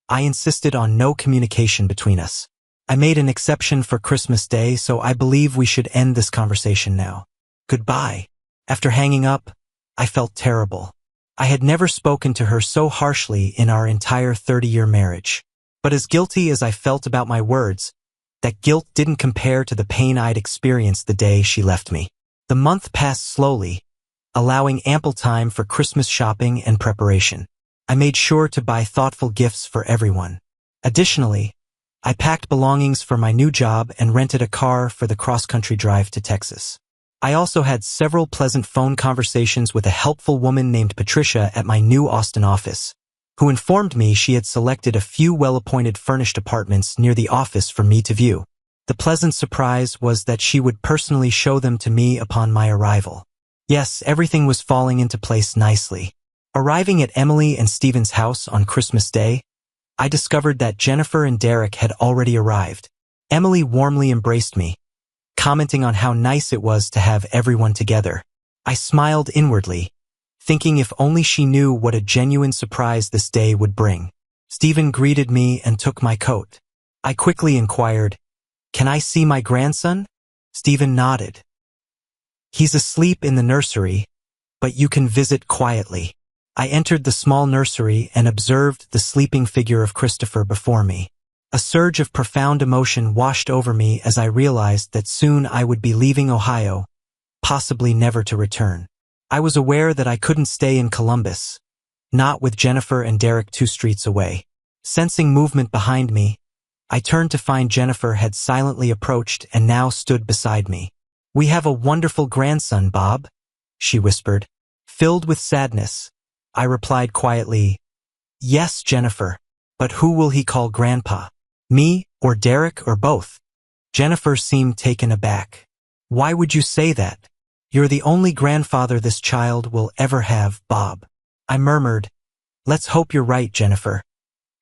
Speaker 1: I insisted on no communication between us. I made an exception for Christmas Day, so I believe we should end this conversation now. Goodbye. After hanging up, I felt terrible. I had never spoken to her so harshly in our entire 30-year marriage. But as guilty as I felt about my words, that guilt didn't compare to the pain I'd experienced the day she left me. The month passed slowly, allowing ample time for Christmas shopping and preparation. I made sure to buy thoughtful gifts for everyone. Additionally, I packed belongings for my new job and rented a car for the cross-country drive to Texas. I also had several pleasant phone conversations with a helpful woman named Patricia at my new Austin office, who informed me she had selected a few well-appointed furnished apartments near the office for me to view. The pleasant surprise was that she would personally show them to me upon my arrival. Yes, everything was falling into place nicely. Arriving at Emily and Stephen's house on Christmas Day, I discovered that Jennifer and Derek had already arrived. Emily warmly embraced me, commenting on how nice it was to have everyone together. I smiled inwardly, thinking if only she knew what a genuine surprise this day would bring. Stephen greeted me and took my coat. I quickly inquired, "Can I see my grandson?" Stephen nodded. "He's asleep in the nursery, but you can visit quietly." I entered the small nursery and observed the sleeping figure of Christopher before me. A surge of profound emotion washed over me as I realized that soon I would be leaving Ohio, possibly never to return. I was aware that I couldn't stay in Columbus, not with Jennifer and Derek 2 streets away. Sensing movement behind me, I turned to find Jennifer had silently approached and now stood beside me. "We have a wonderful grandson, Bob," she whispered. Filled with sadness, I replied quietly, "Yes, Jennifer, but who will he call Grandpa? Me, or Derek, or both?" Jennifer seemed taken aback. "Why would you say that? You're the only grandfather this child will ever have, Bob." I murmured, "Let's hope you're right, Jennifer."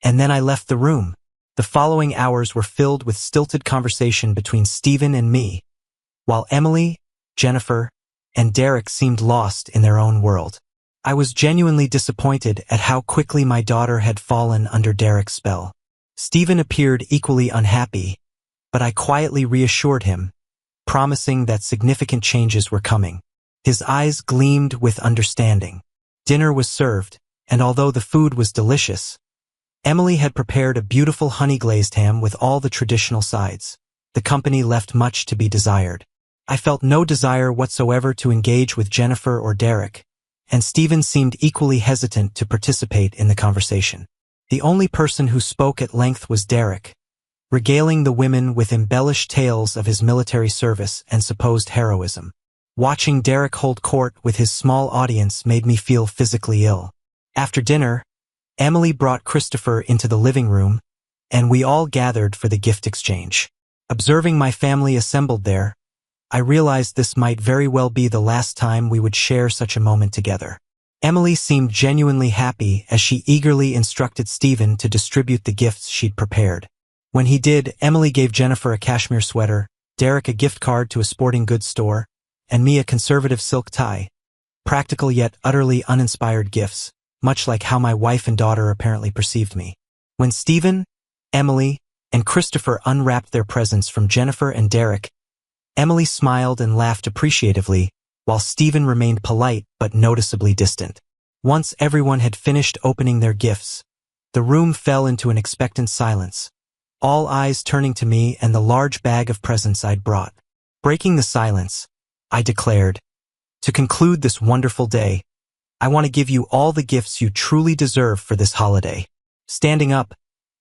Speaker 1: And then I left the room. The following hours were filled with stilted conversation between Stephen and me, while Emily, Jennifer, and Derek seemed lost in their own world. I was genuinely disappointed at how quickly my daughter had fallen under Derek's spell. Stephen appeared equally unhappy, but I quietly reassured him, promising that significant changes were coming. His eyes gleamed with understanding. Dinner was served, and although the food was delicious, Emily had prepared a beautiful honey-glazed ham with all the traditional sides. The company left much to be desired. I felt no desire whatsoever to engage with Jennifer or Derek, and Stephen seemed equally hesitant to participate in the conversation. The only person who spoke at length was Derek, regaling the women with embellished tales of his military service and supposed heroism. Watching Derek hold court with his small audience made me feel physically ill. After dinner, Emily brought Christopher into the living room, and we all gathered for the gift exchange. Observing my family assembled there, I realized this might very well be the last time we would share such a moment together. Emily seemed genuinely happy as she eagerly instructed Stephen to distribute the gifts she'd prepared. When he did, Emily gave Jennifer a cashmere sweater, Derek a gift card to a sporting goods store, and me a conservative silk tie. Practical yet utterly uninspired gifts, much like how my wife and daughter apparently perceived me. When Stephen, Emily, and Christopher unwrapped their presents from Jennifer and Derek, Emily smiled and laughed appreciatively, while Stephen remained polite but noticeably distant. Once everyone had finished opening their gifts, the room fell into an expectant silence, all eyes turning to me and the large bag of presents I'd brought. Breaking the silence, I declared, "To conclude this wonderful day, I want to give you all the gifts you truly deserve for this holiday." Standing up,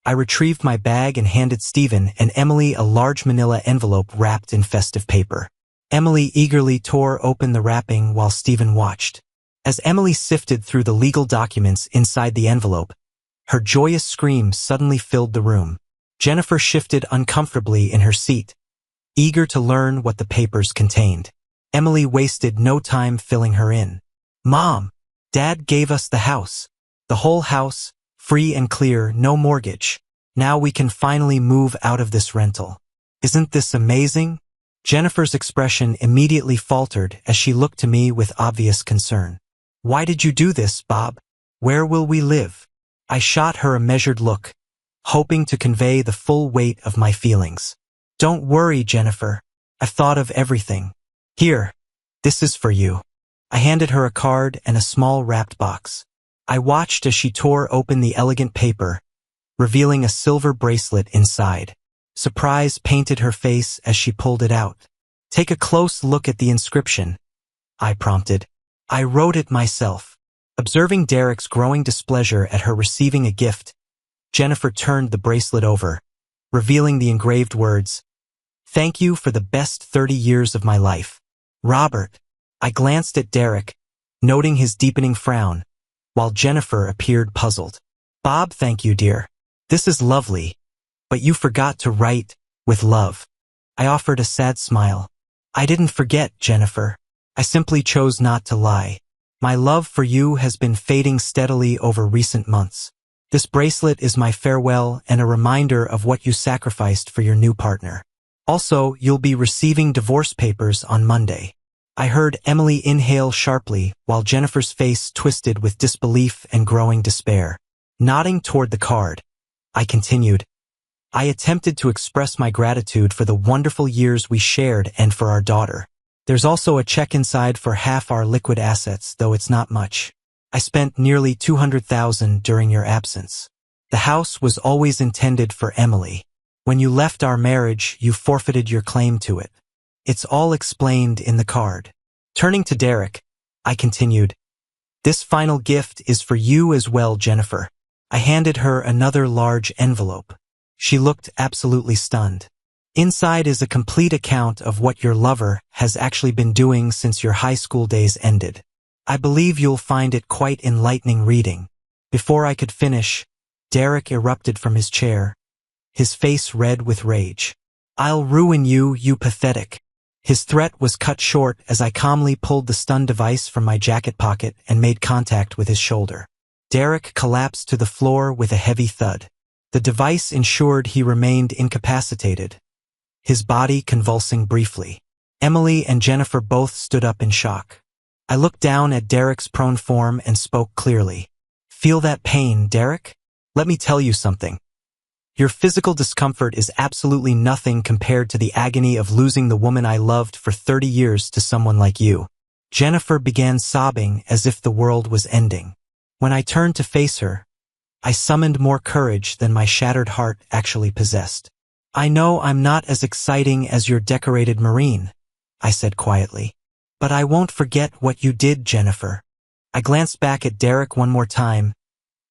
Speaker 1: I retrieved my bag and handed Stephen and Emily a large manila envelope wrapped in festive paper. Emily eagerly tore open the wrapping while Stephen watched. As Emily sifted through the legal documents inside the envelope, her joyous scream suddenly filled the room. Jennifer shifted uncomfortably in her seat, eager to learn what the papers contained. Emily wasted no time filling her in. Mom, Dad gave us the house. The whole house, free and clear, no mortgage. Now we can finally move out of this rental. Isn't this amazing? Jennifer's expression immediately faltered as she looked to me with obvious concern. Why did you do this, Bob? Where will we live? I shot her a measured look, hoping to convey the full weight of my feelings. Don't worry, Jennifer. I've thought of everything. Here, this is for you. I handed her a card and a small wrapped box. I watched as she tore open the elegant paper, revealing a silver bracelet inside. Surprise painted her face as she pulled it out. Take a close look at the inscription, I prompted. I wrote it myself. Observing Derek's growing displeasure at her receiving a gift, Jennifer turned the bracelet over, revealing the engraved words, "Thank you for the best 30 years of my life. Robert." I glanced at Derek, noting his deepening frown, while Jennifer appeared puzzled. Bob, thank you, dear. This is lovely, but you forgot to write, "with love." I offered a sad smile. I didn't forget, Jennifer. I simply chose not to lie. My love for you has been fading steadily over recent months. This bracelet is my farewell and a reminder of what you sacrificed for your new partner. Also, you'll be receiving divorce papers on Monday. I heard Emily inhale sharply while Jennifer's face twisted with disbelief and growing despair. Nodding toward the card, I continued, I attempted to express my gratitude for the wonderful years we shared and for our daughter. There's also a check inside for half our liquid assets, though it's not much. I spent nearly $200,000 during your absence. The house was always intended for Emily. When you left our marriage, you forfeited your claim to it. It's all explained in the card. Turning to Derek, I continued, This final gift is for you as well, Jennifer. I handed her another large envelope. She looked absolutely stunned. Inside is a complete account of what your lover has actually been doing since your high school days ended. I believe you'll find it quite enlightening reading. Before I could finish, Derek erupted from his chair, his face red with rage. I'll ruin you, you pathetic. His threat was cut short as I calmly pulled the stun device from my jacket pocket and made contact with his shoulder. Derek collapsed to the floor with a heavy thud. The device ensured he remained incapacitated, his body convulsing briefly. Emily and Jennifer both stood up in shock. I looked down at Derek's prone form and spoke clearly. Feel that pain, Derek? Let me tell you something. Your physical discomfort is absolutely nothing compared to the agony of losing the woman I loved for 30 years to someone like you. Jennifer began sobbing as if the world was ending. When I turned to face her, I summoned more courage than my shattered heart actually possessed. I know I'm not as exciting as your decorated Marine, I said quietly. But I won't forget what you did, Jennifer. I glanced back at Derek one more time,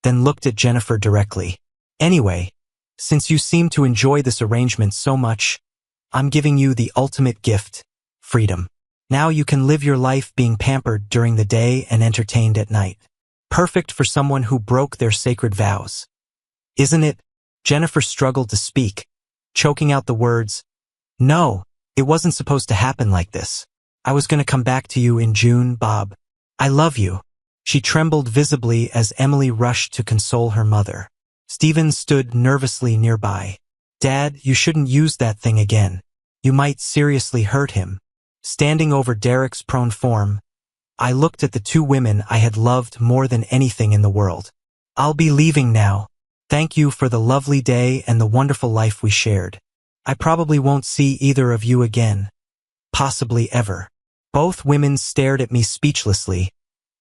Speaker 1: then looked at Jennifer directly. Anyway, since you seem to enjoy this arrangement so much, I'm giving you the ultimate gift, freedom. Now you can live your life being pampered during the day and entertained at night. Perfect for someone who broke their sacred vows. Isn't it? Jennifer struggled to speak, choking out the words, No, it wasn't supposed to happen like this. I was going to come back to you in June, Bob. I love you. She trembled visibly as Emily rushed to console her mother. Stephen stood nervously nearby. Dad, you shouldn't use that thing again. You might seriously hurt him. Standing over Derek's prone form, I looked at the two women I had loved more than anything in the world. I'll be leaving now. Thank you for the lovely day and the wonderful life we shared. I probably won't see either of you again. Possibly ever. Both women stared at me speechlessly,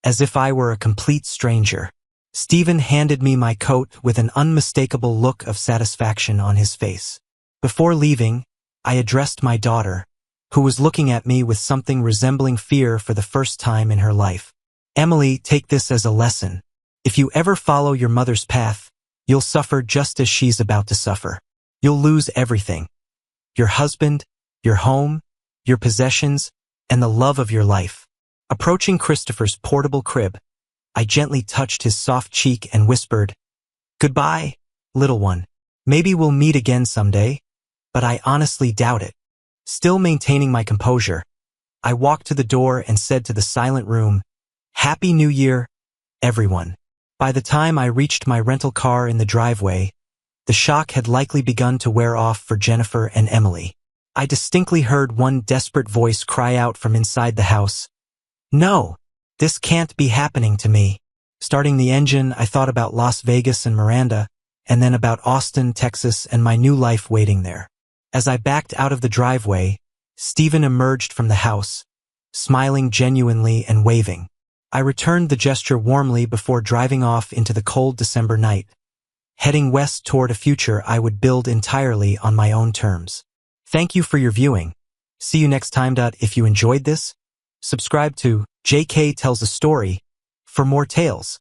Speaker 1: as if I were a complete stranger. Stephen handed me my coat with an unmistakable look of satisfaction on his face. Before leaving, I addressed my daughter, who was looking at me with something resembling fear for the first time in her life. Emily, take this as a lesson. If you ever follow your mother's path, you'll suffer just as she's about to suffer. You'll lose everything. Your husband, your home, your possessions, and the love of your life. Approaching Christopher's portable crib, I gently touched his soft cheek and whispered, Goodbye, little one. Maybe we'll meet again someday, but I honestly doubt it. Still maintaining my composure, I walked to the door and said to the silent room, "Happy New Year, everyone." By the time I reached my rental car in the driveway, the shock had likely begun to wear off for Jennifer and Emily. I distinctly heard one desperate voice cry out from inside the house, "No, this can't be happening to me." Starting the engine, I thought about Las Vegas and Miranda, and then about Austin, Texas, and my new life waiting there. As I backed out of the driveway, Stephen emerged from the house, smiling genuinely and waving. I returned the gesture warmly before driving off into the cold December night, heading west toward a future I would build entirely on my own terms. Thank you for your viewing. See you next time. If you enjoyed this, subscribe to JK Tells a Story for more tales.